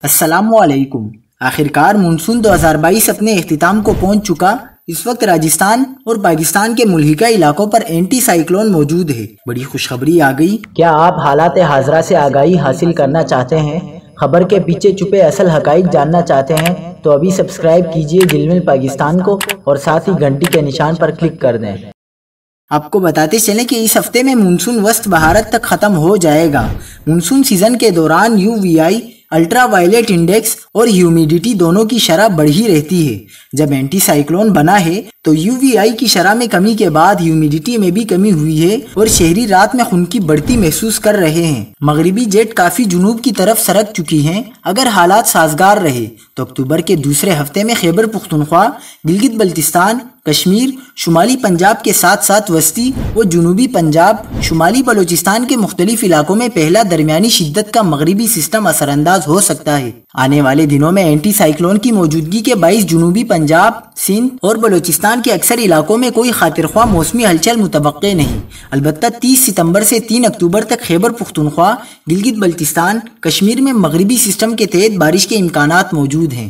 السلام علیکم۔ آخرکار مونسون 2022 اپنے اختتام کو پہنچ چکا۔ اس وقت راجستھان اور پاکستان کے ملحقہ علاقوں پر اینٹی سائیکلون موجود ہے۔ بڑی خوشخبری آ گئی۔ کیا آپ حالات حاضرہ سے آگاہی حاصل کرنا چاہتے ہیں؟ خبر کے پیچھے چھپے اصل حقائق جاننا چاہتے ہیں تو ابھی سبسکرائب کیجئے جلمل پاکستان کو اور ساتھ ہی گھنٹی کے نشان پر کلک کر دیں۔ آپ کو بتاتے چلیں کہ اس ہفتے میں مونسون وسط بھارت تک ختم ہو جائے گا۔ مونسون سیزن کے دوران UVI، الٹرا وائلیٹ انڈیکس اور ہیومیڈیٹی دونوں کی شرح بڑھی رہتی ہے۔ جب اینٹی سائیکلون بنا ہے تو UVI کی شرح میں کمی کے بعد ہیومیڈیٹی میں بھی کمی ہوئی ہے اور شہری رات میں خنکی بڑھتی محسوس کر رہے ہیں۔ مغربی جیٹ کافی جنوب کی طرف سرک چکی ہیں۔ اگر حالات سازگار رہے تو اکتوبر کے دوسرے ہفتے میں خیبر پختونخوا، گلگت بلتستان، کشمیر، شمالی پنجاب کے ساتھ ساتھ وسطی و جنوبی پنجاب، شمالی بلوچستان کے مختلف علاقوں میں پہلا درمیانی شدت کا مغربی سسٹم اثر انداز ہو سکتا ہے۔ آنے والے دنوں میں اینٹی سائیکلون کی موجودگی کے باعث جنوبی پنجاب، سندھ اور بلوچستان کے اکثر علاقوں میں کوئی خاطر خواہ موسمی ہلچل متوقع نہیں۔ البتہ 30 ستمبر سے 3 اکتوبر تک خیبر پختونخوا، گلگت بلتستان، کشمیر میں مغربی سسٹم کے تحت بارش کے امکانات موجود ہیں۔